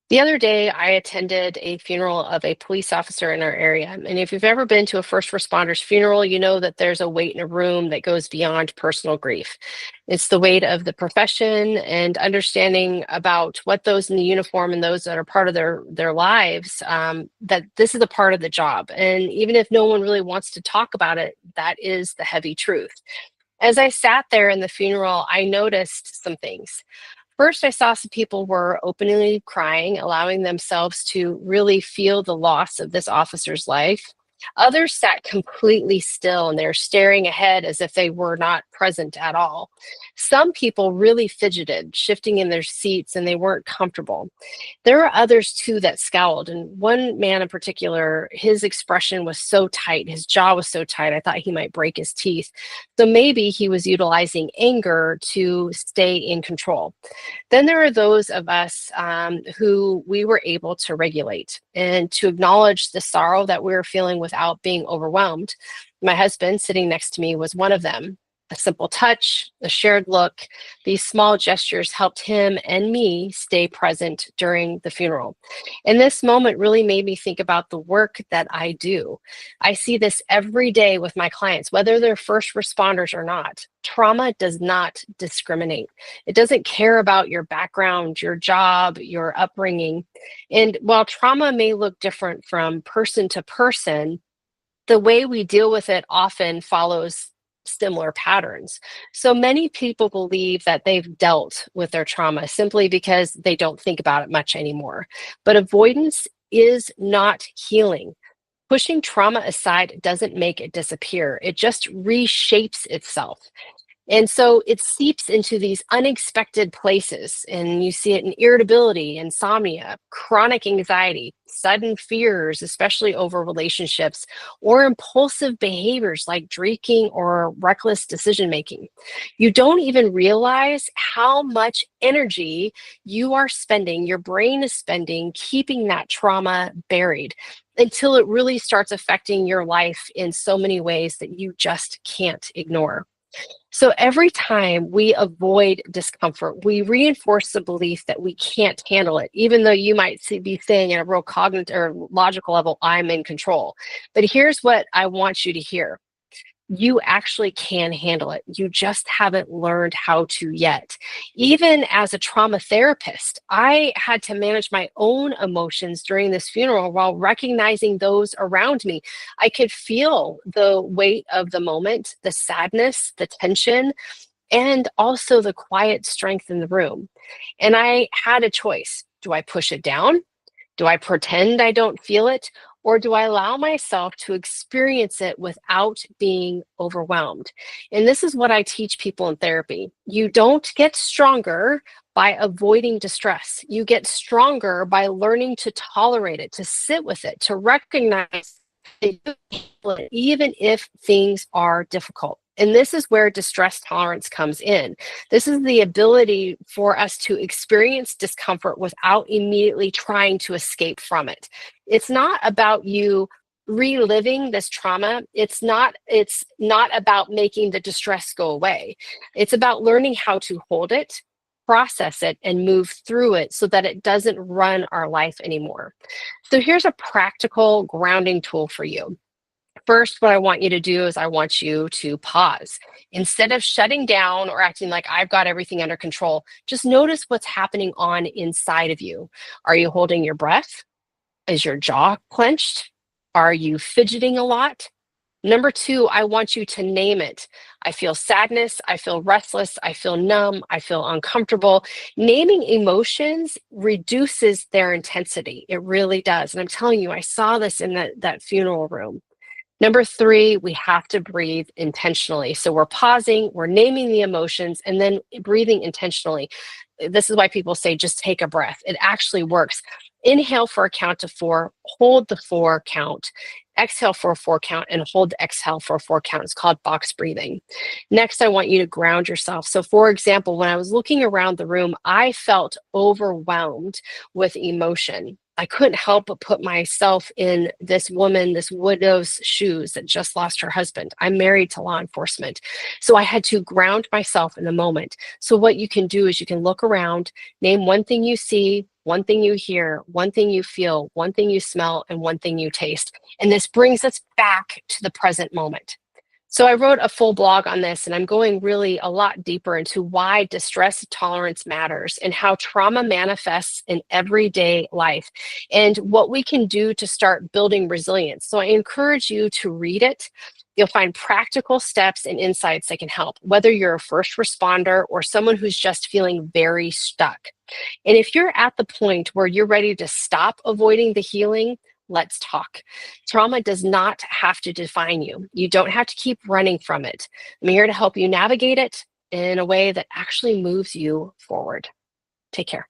The other day, I attended a funeral of a police officer in our area. And if you've ever been to a first responder's funeral, you know that there's a weight in a room that goes beyond personal grief. It's the weight of the profession and understanding about what those in the uniform and those that are part of their lives, that this is a part of the job. And even if no one really wants to talk about it, that is the heavy truth. As I sat there in the funeral, I noticed some things. First, I saw some people were openly crying, allowing themselves to really feel the loss of this officer's life. Others sat completely still and they're staring ahead as if they were not present at all. Some people really fidgeted, shifting in their seats, and they weren't comfortable. There were others too that scowled, and one man in particular, his expression was so tight, his jaw was so tight, I thought he might break his teeth. So maybe he was utilizing anger to stay in control. Then there are those of us who we were able to regulate and to acknowledge the sorrow that we were feeling without being overwhelmed. My husband, sitting next to me, was one of them. A simple touch, a shared look, these small gestures helped him and me stay present during the funeral. And this moment really made me think about the work that I do. I see this every day with my clients, whether they're first responders or not. Trauma does not discriminate. It doesn't care about your background, your job, your upbringing. And while trauma may look different from person to person, the way we deal with it often follows similar patterns. So many people believe that they've dealt with their trauma simply because they don't think about it much anymore. But avoidance is not healing. Pushing trauma aside doesn't make it disappear, it just reshapes itself. And so it seeps into these unexpected places, and you see it in irritability, insomnia, chronic anxiety, sudden fears, especially over relationships, or impulsive behaviors like drinking or reckless decision making. You don't even realize how much energy you are spending, your brain is spending, keeping that trauma buried until it really starts affecting your life in so many ways that you just can't ignore. So every time we avoid discomfort, we reinforce the belief that we can't handle it, even though you might be saying at a real cognitive or logical level, I'm in control. But here's what I want you to hear. You actually can handle it. You just haven't learned how to yet. Even as a trauma therapist, I had to manage my own emotions during this funeral while recognizing those around me. I could feel the weight of the moment, the sadness, the tension, and also the quiet strength in the room. And I had a choice. Do I push it down? Do I pretend I don't feel it? Or do I allow myself to experience it without being overwhelmed? And this is what I teach people in therapy. You don't get stronger by avoiding distress. You get stronger by learning to tolerate it, to sit with it, to recognize that you can handle it, even if things are difficult. And this is where distress tolerance comes in. This is the ability for us to experience discomfort without immediately trying to escape from it. It's not about you reliving this trauma. It's not about making the distress go away. It's about learning how to hold it, process it, and move through it so that it doesn't run our life anymore. So here's a practical grounding tool for you. First, what I want you to do is I want you to pause. Instead of shutting down or acting like I've got everything under control, just notice what's happening on inside of you. Are you holding your breath? Is your jaw clenched? Are you fidgeting a lot? Number two, I want you to name it. I feel sadness. I feel restless. I feel numb. I feel uncomfortable. Naming emotions reduces their intensity. It really does. And I'm telling you, I saw this in that funeral room. Number three, we have to breathe intentionally. So we're pausing, we're naming the emotions, and then breathing intentionally. This is why people say just take a breath. It actually works. Inhale for a count of four, hold the four count, exhale for a four count, and hold the exhale for a four count. It's called box breathing. Next, I want you to ground yourself. So, for example, when I was looking around the room, I felt overwhelmed with emotion. I couldn't help but put myself in this woman, this widow's shoes that just lost her husband. I'm married to law enforcement. So I had to ground myself in the moment. So what you can do is you can look around, name one thing you see, one thing you hear, one thing you feel, one thing you smell, and one thing you taste. And this brings us back to the present moment. So I wrote a full blog on this, and I'm going really a lot deeper into why distress tolerance matters and how trauma manifests in everyday life and what we can do to start building resilience. So I encourage you to read it. You'll find practical steps and insights that can help, whether you're a first responder or someone who's just feeling very stuck. And if you're at the point where you're ready to stop avoiding the healing, let's talk. Trauma does not have to define you. You don't have to keep running from it. I'm here to help you navigate it in a way that actually moves you forward. Take care.